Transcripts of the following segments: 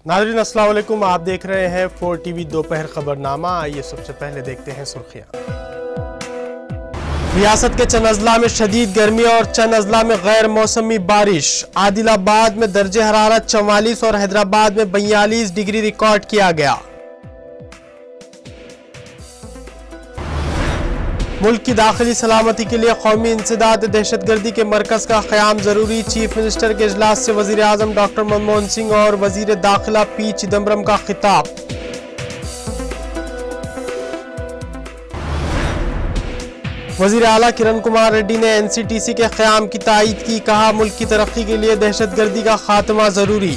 नाज़रीन अस्सलाम वालेकुम, आप देख रहे हैं 4 TV दोपहर खबरनामा। आइए सबसे पहले देखते हैं सुर्खियां। रियासत के चंद अजला में शदीद गर्मी और चंद अजला में गैर मौसमी बारिश। आदिलाबाद में दर्जे हरारत 44 और हैदराबाद में 42 डिग्री रिकॉर्ड किया गया। मुल्क की दाखिली सलामती के लिए कौमी इंसदाद दहशतगर्दी के मरकज का क़याम जरूरी। चीफ मिनिस्टर के इजलास से वजीर आजम डॉक्टर मनमोहन सिंह और वजीर दाखिला पी चिदम्बरम का खिताब। वजीर आला किरण कुमार रेड्डी ने NCTC के क़याम की तायीद की। कहा, मुल्क की तरक्की के लिए दहशतगर्दी का खात्मा जरूरी।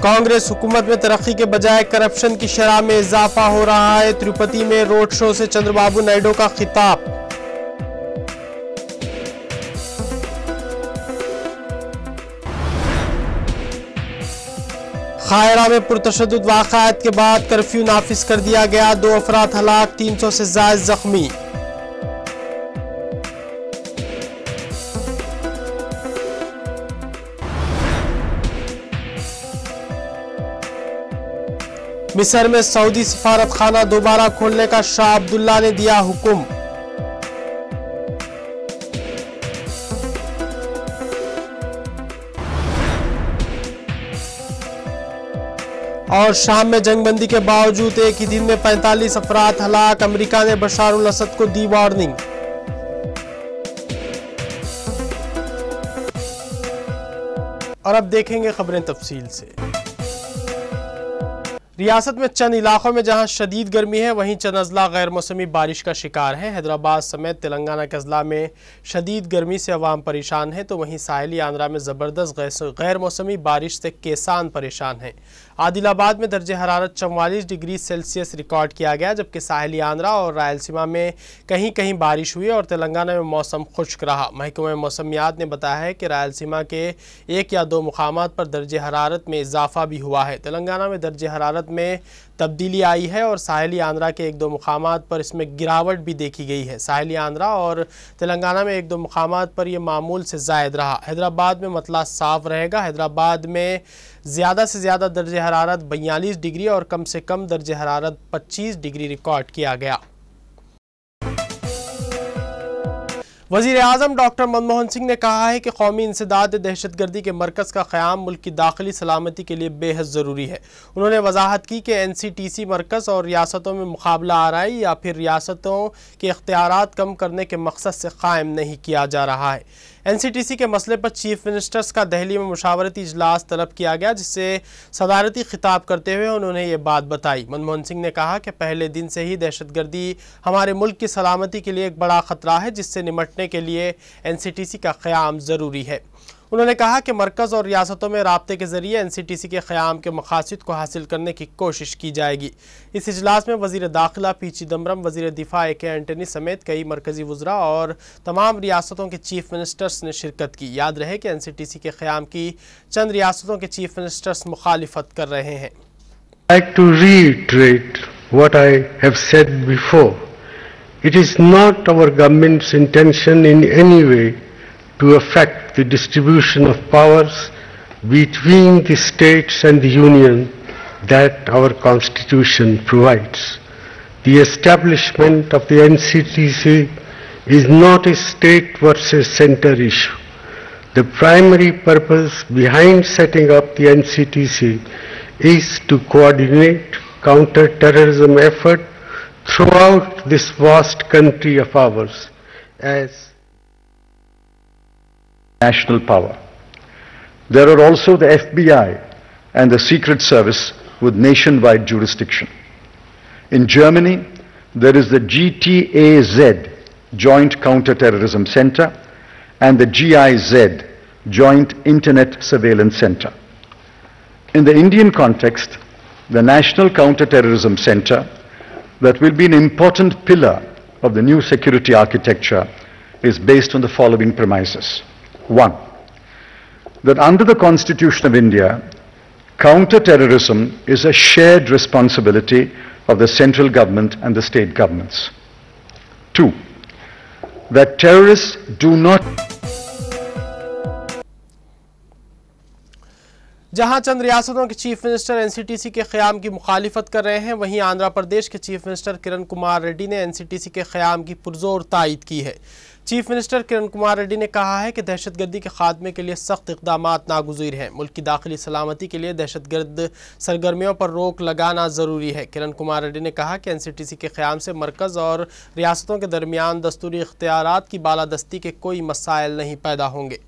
कांग्रेस हुकूमत में तरक्की के बजाय करप्शन की शरह में इजाफा हो रहा है। तिरुपति में रोड शो से चंद्रबाबू नायडू का खिताब। खायरा में पुरतशद्दुद वाक़यात के बाद कर्फ्यू नाफिज कर दिया गया। 2 अफराद हलाक, 300 से ज़ायद जख्मी। मिस्र में सऊदी सफारत खाना दोबारा खोलने का शाह अब्दुल्ला ने दिया हुक्म। और शाम में जंगबंदी के बावजूद एक ही दिन में 45 अफराद हलाक। अमेरिका ने बशार उल असद को दी वार्निंग। और अब देखेंगे खबरें तफसील से। रियासत में चंद इलाकों में जहां शदीद गर्मी है, वहीं चंद अजला गैर मौसमी बारिश का शिकार है। हैदराबाद समेत तेलंगाना के अजला में शदीद गर्मी से अवाम परेशान है, तो वहीं साहिली आंध्रा में ज़बरदस्त गैर मौसमी बारिश से किसान परेशान हैं। आदिलाबाद में दर्जे हरारत 44 डिग्री सेल्सियस रिकॉर्ड किया गया, जबकि साहिली आंध्रा और रायलसीमा में कहीं कहीं बारिश हुई और तेलंगाना में मौसम खुश्क रहा। महकमा मौसमियात ने बताया है कि रायलसीमा के 1 या 2 मुकामात पर दर्जे हरारत में इजाफा भी हुआ है। तेलंगाना में दर्जे हरारत में तब्दीली आई है और साहिली आंध्रा के 1-2 मुकामात पर इसमें गिरावट भी देखी गई है। साहिली आंध्रा और तेलंगाना में 1-2 मुकामात पर यह मामूल से ज़ायद रहा। हैदराबाद में मतला साफ रहेगा। हैदराबाद में ज़्यादा से ज़्यादा दर्जे हरारत 42 डिग्री और कम से कम दर्जे हरारत 25 डिग्री रिकॉर्ड किया गया। वज़ीर आज़म डॉक्टर मनमोहन सिंह ने कहा है कि कौमी इंसदाद दहशतगर्दी के मरकज़ का क़याम मुल्क की दाखिली सलामती के लिए बेहद ज़रूरी है। उन्होंने वजाहत की कि NCTC मरकज़ और रियासतों में मुकाबला आराई या फिर रियासतों के इख्तियारात कम करने के मकसद से कायम नहीं किया जा रहा है। NCTC के मसले पर चीफ मिनिस्टर्स का दिल्ली में मुशावरती इजलास तलब किया गया, जिससे सदारती खिताब करते हुए उन्होंने ये बात बताई। मनमोहन सिंह ने कहा कि पहले दिन से ही दहशतगर्दी हमारे मुल्क की सलामती के लिए एक बड़ा ख़तरा है, जिससे निपटने के लिए NCTC का क़याम ज़रूरी है। उन्होंने कहा कि मरकज़ और रियासतों में राब्ते के ज़रिए NCTC के क़याम के मक़ासिद को हासिल करने की कोशिश की जाएगी। इस इजलास में वज़ीर दाखिला पी चिदम्बरम, वज़ीर दिफा AK एंटनी समेत कई मरकज़ी वज़रा और तमाम रियासतों के चीफ मिनिस्टर्स ने शिरकत की। याद रहे कि NCTC के क़याम की चंद रियासतों के चीफ मिनिस्टर्स मुखालिफत कर रहे हैं। Like to reiterate what I have said before. It is not our government's intention in any way to affect the distribution of powers between the states and the union that our constitution provides. The establishment of the NCTC is not a state versus center issue. The primary purpose behind setting up the NCTC is to coordinate counter-terrorism effort throughout this vast country of ours as national power. There are also the FBI and the Secret Service with nationwide jurisdiction. In Germany, there is the GTAZ, Joint Counter-Terrorism Center, and the GIZ, Joint Internet Surveillance Center. In the Indian context, the National Counter-Terrorism Center, that will be an important pillar of the new security architecture, is based on the following premises. 1. That under the Constitution of India, counter-terrorism is a shared responsibility of the central government and the state governments. 2. That terrorists do not जहां चंद रियासतों के chief minister NCTC के क़याम की मुखालिफत कर रहे हैं, वहीं आंध्र प्रदेश के चीफ मिनिस्टर किरण कुमार रेड्डी ने एनसीटीसी के क़याम की पुरजोर तायीद की है। चीफ मिनिस्टर किरण कुमार रेड्डी ने कहा है कि दहशतगर्दी के खात्मे के लिए सख्त इक़दामात नागुज़ीर हैं। मुल्क की दाखिली सलामती के लिए दहशतगर्द सरगर्मियों पर रोक लगाना ज़रूरी है। किरण कुमार रेड्डी ने कहा कि एनसीटीसी के क़याम से मरकज़ और रियासतों के दरमियान दस्तूरी इख्तियारात की बालादस्ती के कोई मसाइल नहीं पैदा होंगे।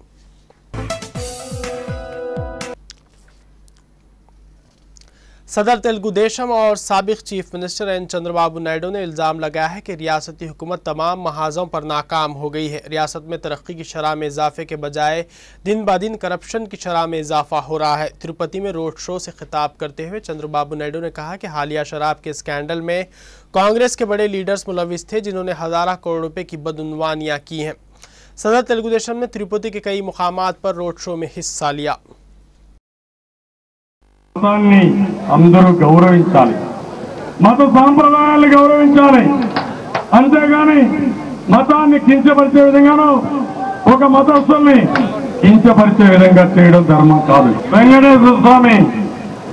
सदर तेलुगु देशम और साबिक chief minister N Chandrababu Naidu ने इल्ज़ाम लगाया है कि रियासती हुकूमत तमाम महाजों पर नाकाम हो गई है। रियासत में तरक्की की शरह में इजाफे के बजाय दिन ब दिन करप्शन की शरह में इजाफा हो रहा है। तिरुपति में रोड शो से खिताब करते हुए चंद्रबाबू नायडू ने कहा कि हालिया शराब के स्कैंडल में कांग्रेस के बड़े लीडर्स मुलविस थे, जिन्होंने हज़ारों करोड़ रुपये की बदउनवानियाँ की हैं। सदर तेलुगु देशम ने तिरुपति के कई मुकामात पर रोड शो में हिस्सा लिया। మతాన్ని అందరూ గౌరవించాలి, మత సాంప్రదాయాలను గౌరవించాలి, అంతేగాని మతాన్ని కించపరిచే విధంగానో ఒక మతస్థుల్ని కించపరిచే విధంగా చేయడం ధర్మం కాదు। వెంకటేశ్వర స్వామి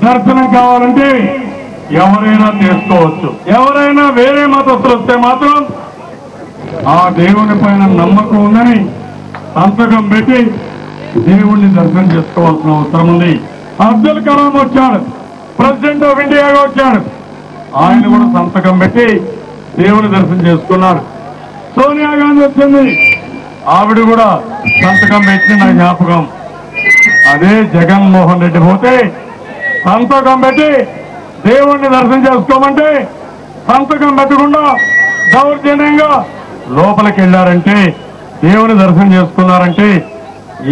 దర్శనం కావాలంటే ఎవరైనా చేసుకోవచ్చు, ఎవరైనా వేరే మతస్థులు వస్తే మాత్రం ఆ దేవుని పైన నమ్మకం ఉందని సంతకం పెట్టి దేవుణ్ణి దర్శనం చేసుకోవాల్సిన అవసరం ఉంది। అబ్దుల్ కలాం వచ్చాడు, ప్రెసిడెంట్ ఆఫ్ ఇండియాగా వచ్చాడు, ఆయన కూడా సంతకం పెట్టి దేవుని దర్శనం చేసుకున్నారు। సోనియా గాంధీ వచ్చింది, ఆవిడ కూడా సంతకం పెట్టి నా జ్ఞాపకం। అదే జగన్మోహన్ రెడ్డి పోతే సంతకం పెట్టి దేవుణ్ణి దర్శనం చేసుకోమంటే సంతకం పెట్టకుండా దౌర్జన్యంగా లోపలికి వెళ్ళారంటే, దేవుని దర్శనం చేసుకున్నారంటే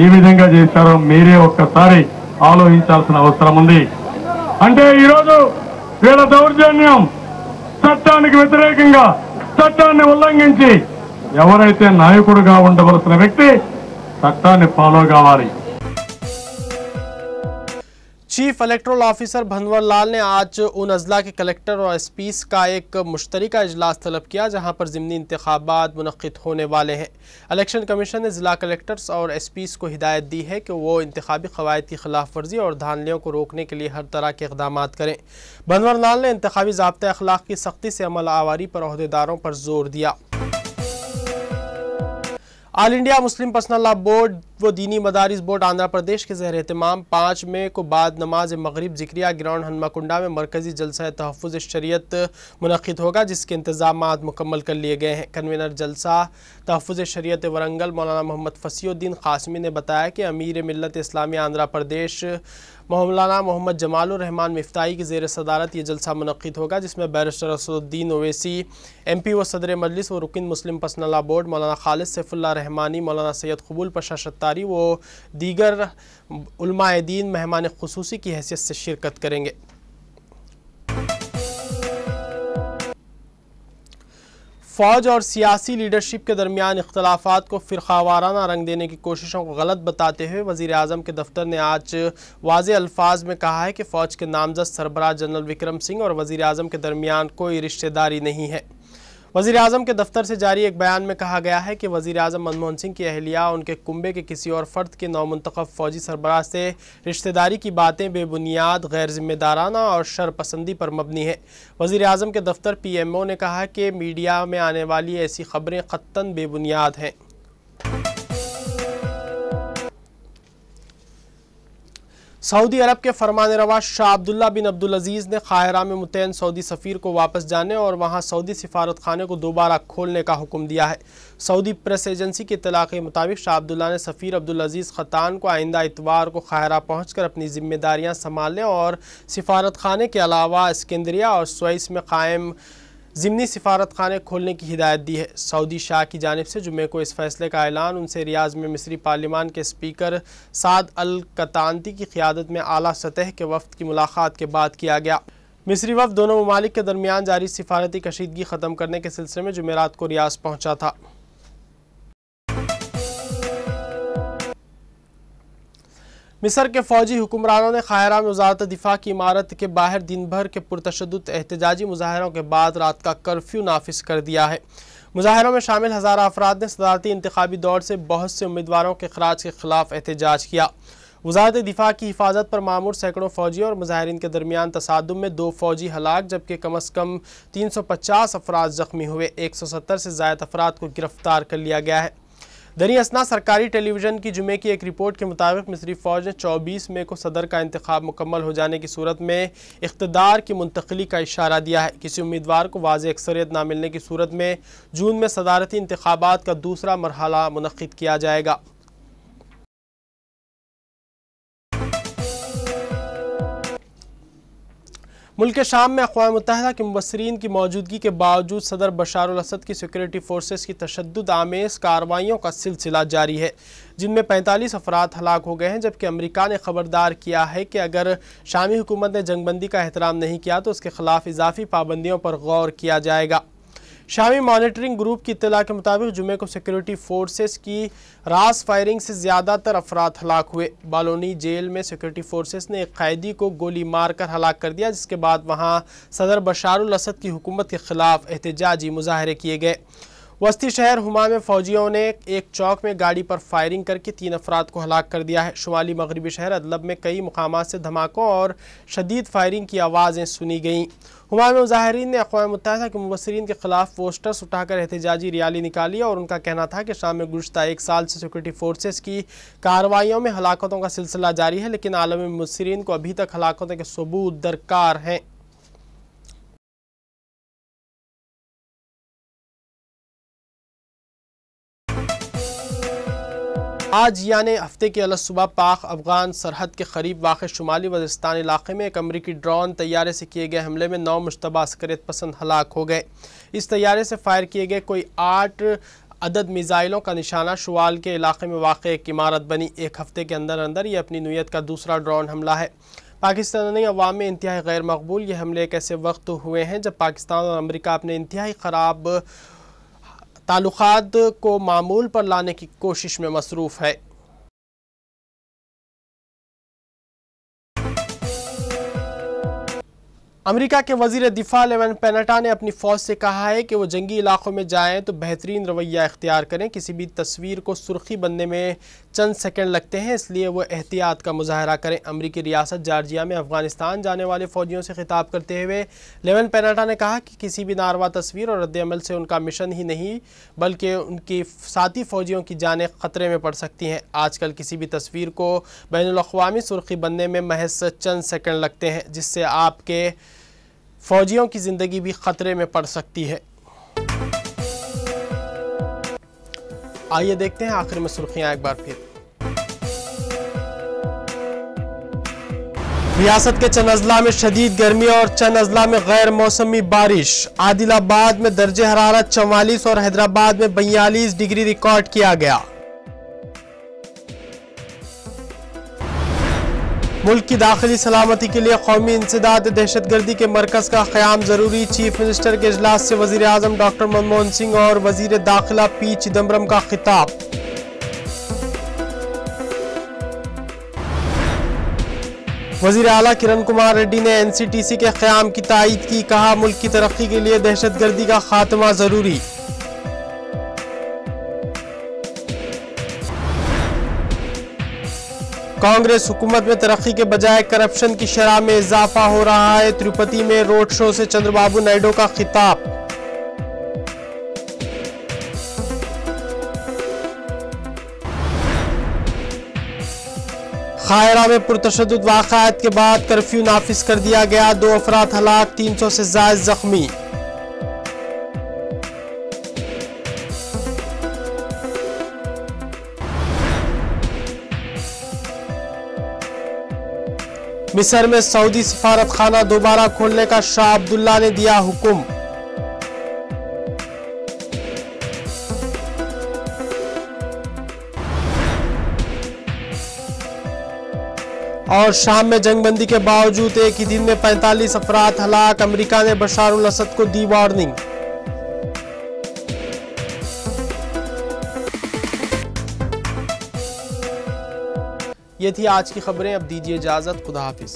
ఏ విధంగా చేశారో మీరే ఒక్కసారి ఆలోచించాల్సిన అవసరం ఉంది। అంటే ఈరోజు వీళ్ళ దౌర్జన్యం చట్టానికి వ్యతిరేకంగా చట్టాన్ని ఉల్లంఘించి ఎవరైతే నాయకుడిగా ఉండవలసిన వ్యక్తి చట్టాన్ని ఫాలో కావాలి। Chief electoral officer Bhanwar Lal ने आज उन अजला के कलेक्टर और एसपीस का एक मुश्तरका इजलास तलब किया, जहां पर ज़िमनी इंतखाबात मुनक़्क़िद होने वाले हैं। इलेक्शन कमीशन ने ज़िला कलेक्टर्स और एसपीस को हिदायत दी है कि वो इंतखाबी क़वायद की खिलाफ वर्जी और धांधलियों को रोकने के लिए हर तरह के इक़दाम करें। भंवर लाल ने इंतखाबी ज़ाब्ता अखलाक की सख्ती से अमल आवारी पर अहदेदारों पर जोर दिया। All India Muslim personal law board व दीनी मदारिस बोर्ड आंध्र प्रदेश के ज़ेर एहतमाम 5 मई को बाद नमाज मगरिब ज़िक्रिया ग्राउंड हनुमाकुंडा में मरकज़ी जलसा तहफ़्फ़ुज़ शरीयत मुनक़्क़िद होगा, जिसके इंतज़ामात मुकम्मल कर लिए गए हैं। कन्वीनर जलसा तहफ़्फ़ुज़ शरीयत वरंगल मौलाना मोहम्मद फ़सीउद्दीन क़ासिमी ने बताया कि अमीर मिल्लत इस्लामी आंध्र प्रदेश मौलाना मोहम्मद जमालुर रहमान मिफ्ताही की ज़ेर सदारत ये जलसा मुनक़्क़िद होगा, जिसमें बैरिस्टर असदुद्दीन ओवैसी MP व सदर मजलिस व रुकन मुस्लिम पर्सनल लॉ बोर्ड मौलाना खालिद सैफुल्लाह रहमानी, मौलाना सैयद क़बूल पशा शत्तारी व दीगर उलमाए दीन मेहमान ख़ुसूसी की हैसियत से शिरकत करेंगे। फ़ौज और सियासी लीडरशिप के दरमियान इख्तलाफात को फ़िरक़ावाराना रंग देने की कोशिशों को गलत बताते हुए वज़ीर आज़म के दफ्तर ने आज वाज़े अल्फाज में कहा है कि फ़ौज के नामज़द सरबराह जनरल विक्रम सिंह और वज़ीर आज़म के दरमियान कोई रिश्तेदारी नहीं है। वज़ीर आज़म के दफ्तर से जारी एक बयान में कहा गया है कि वज़ीर आज़म मनमोहन सिंह की अहलिया उनके कुंबे के किसी और फ़र्द के नौमुंतखब फ़ौजी सरबराह से रिश्तेदारी की बातें बेबुनियाद, गैर ज़िम्मेदाराना और शरपसंदी पर मबनी है। वज़ीर आज़म के दफ्तर PMO ने कहा कि मीडिया में आने वाली ऐसी खबरें क़त्तन बेबुनियाद हैं। सऊदी अरब के फरमानरवा शाह अब्दुल्ला बिन अब्दुल अजीज़ ने काहिरा में मुतैन सऊदी सफ़ीर को वापस जाने और वहाँ सऊदी सिफारत खाने को दोबारा खोलने का हुक्म दिया है। सऊदी प्रेस एजेंसी की इत्तला के मुताबिक शाह अब्दुल्ला ने सफ़ीर अब्दुल अजीज़ ख़तान को आइंदा इतवार को काहिरा पहुँच कर अपनी ज़िम्मेदारियाँ संभालने और सिफारत खाने के अलावा इस्कंदरिया और स्वेस में कायम ज़िमनी सिफारत खाने खोलने की हिदायत दी है। सऊदी शाह की जानिब से जुमे को इस फैसले का ऐलान उनसे रियाज में मिस्री पार्लिमान के स्पीकर साद अल कतांती की क़ियादत में आला सतह के वफ़द की मुलाकात के बाद किया गया। मिस्री वफ़द दोनों ममालिक के दरमियान जारी सिफारती कशीदगी ख़त्म करने के सिलसिले में जुमेरात को रियाज पहुँचा था। मिस्र के फ़ौजी हुक्मरानों ने काहिरा में वज़ारत दिफ़ा की इमारत के बाहर दिन भर के पुरतशद्दुद एहतजाजी मुज़ाहरों के बाद रात का कर्फ्यू नाफिज कर दिया है। मुज़ाहरों में शामिल हज़ारों अफराद ने सदारती इंतखाबी दौर से बहुत से उम्मीदवारों के खराज के ख़िलाफ़ एहतजाज किया। वज़ारत दिफा की हिफाजत पर मामूर सैकड़ों फौजियों और मुजाहिरीन के दरमियान तसादुम में 2 फौजी हलाक जबकि कम अज़ कम 350 अफराद ज़ख्मी हुए। 170 से ज़ायद अफराद को गिरफ्तार कर लिया गया है। दरी असना सरकारी टेलीविज़न की जुमे की एक रिपोर्ट के मुताबिक मिस्री फ़ौज ने 24 मई को सदर का इंतखाब मुकम्मल हो जाने की सूरत में इख्तिदार की मुंतकली का इशारा दिया है। किसी उम्मीदवार को वाज़ेह अक्सरियत ना मिलने की सूरत में जून में सदारती इंतखाबात का दूसरा मरहला मुनक्किद किया जाएगा। मुल्क शाम में अक़वाम मुत्तहिदा के मुबस्सिरीन की मौजूदगी के बावजूद सदर बशार अल असद की सिक्योरिटी फोर्सेस की तशद्दुद आमेज़ कार्रवाइयों का सिलसिला जारी है, जिनमें 45 अफराद हलाक हो गए हैं। जबकि अमेरिका ने खबरदार किया है कि अगर शामी हुकूमत ने जंगबंदी का एहतराम नहीं किया तो उसके खिलाफ इजाफी पाबंदियों पर गौर किया जाएगा। शामी मॉनिटरिंग ग्रुप की इत्तला के मुताबिक जुमे को सिक्योरिटी फोर्सेस की रास फायरिंग से ज़्यादातर अफराद हलाक हुए। बालोनी जेल में सिक्योरिटी फोर्सेस ने एक कैदी को गोली मारकर हलाक कर दिया, जिसके बाद वहां सदर बशार अल असद की हुकूमत के खिलाफ एहतजाजी मुजाहरे किए गए। वस्ती शहर हुमा में फौजियों ने एक चौक में गाड़ी पर फायरिंग करके 3 अफराद को हलाक कर दिया है। शुमाली मगरबी शहर अदलब में कई मुकामात से धमाकों और शदीद फायरिंग की आवाज़ें सुनी गईं। हुमा में मुजाहिरीन ने अक़वाम मुत्तहिदा के मुबस्सिरीन के खिलाफ पोस्टर्स उठाकर एहतजाजी रैली निकाली और उनका कहना था कि शाम में गुज़श्ता 1 साल से सिक्योरिटी फोर्सेस की कार्रवाइयों में हलाकतों का सिलसिला जारी है, लेकिन आलमी मुबस्सिरीन को अभी तक हलाकतों के सबूत दरकार हैं। आज यानी हफ्ते के अलग सुबह पाक अफगान सरहद के करीब वाक़ शुमाली वज़ीरिस्तान इलाके में एक अमरीकी ड्रोन तैयारे से किए गए हमले में 9 मुश्तबा अस्करियत पसंद हलाक हो गए। इस तैयारे से फायर किए गए कोई 8 अदद मिज़ाइलों का निशाना शुवाल के इलाके में वाक़ एक इमारत बनी। एक हफ्ते के अंदर अंदर ये अपनी नौयत का दूसरा ड्रोन हमला है। पाकिस्तानी अवाम में इंतहाई गैर मकबूल ये हमले एक ऐसे वक्त हुए हैं जब पाकिस्तान और अमरीका अपने इंतहाई ख़राब ताल्लुकात को मामूल पर लाने की कोशिश में मसरूफ़ है। अमेरिका के वज़ीर दिफा लेवन पेनेटा ने अपनी फ़ौज से कहा है कि वो जंगी इलाकों में जाएं तो बेहतरीन रवैया इख्तियार करें। किसी भी तस्वीर को सुर्खी बनने में चंद सेकंड लगते हैं, इसलिए वो एहतियात का मुजाहरा करें। अमरीकी रियासत जॉर्जिया में अफगानिस्तान जाने वाले फ़ौजियों से खिताब करते हुए लेवन पेनेटा ने कहा कि किसी भी नारवा तस्वीर और रद्द-ए-अमल से उनका मिशन ही नहीं बल्कि उनकी साथी फ़ौजियों की जानें ख़तरे में पड़ सकती हैं। आजकल किसी भी तस्वीर को बैनुल-अक़वामी सुर्खी बनने में महज चंद सेकंड लगते हैं, जिससे आपके फौजियों की जिंदगी भी खतरे में पड़ सकती है। आइए देखते हैं आखिर में सुर्खियां एक बार फिर। रियासत के चंद अजला में शदीद गर्मी और चंद अजला में गैर मौसमी बारिश। आदिलाबाद में दर्जे हरारत 44 और हैदराबाद में 42 डिग्री रिकॉर्ड किया गया। मुल्क की दाखिली सलामती के लिए कौमी इंसदाद दहशतगर्दी के मरकज़ का क़याम ज़रूरी। चीफ मिनिस्टर के इजलास से वज़ीर आज़म डॉक्टर मनमोहन सिंह और वज़ीर दाखिला पी चिदम्बरम का खिताब। वज़ीर आला किरण कुमार रेड्डी ने NCTC के क़याम की तायीद की। कहा मुल्क की तरक्की के लिए दहशतगर्दी का खात्मा ज़रूरी। कांग्रेस हुकूमत में तरक्की के बजाय करप्शन की शरह में इजाफा हो रहा है। तिरुपति में रोड शो से चंद्रबाबू नायडू का खिताब। खायरा में पुरतशद्दुद वाक़यात के बाद कर्फ्यू नाफिज कर दिया गया। 2 अफराद हलाक, 300 से ज़ायद जख्मी। मिस्र में सऊदी सफारत खाना दोबारा खोलने का शाह अब्दुल्ला ने दिया हुक्म। और शाम में जंगबंदी के बावजूद एक ही दिन में 45 अफराद हलाक। अमेरिका ने बशार अल असद को दी वार्निंग। ये थी आज की खबरें। अब दीजिए इजाजत। खुदा हाफिज।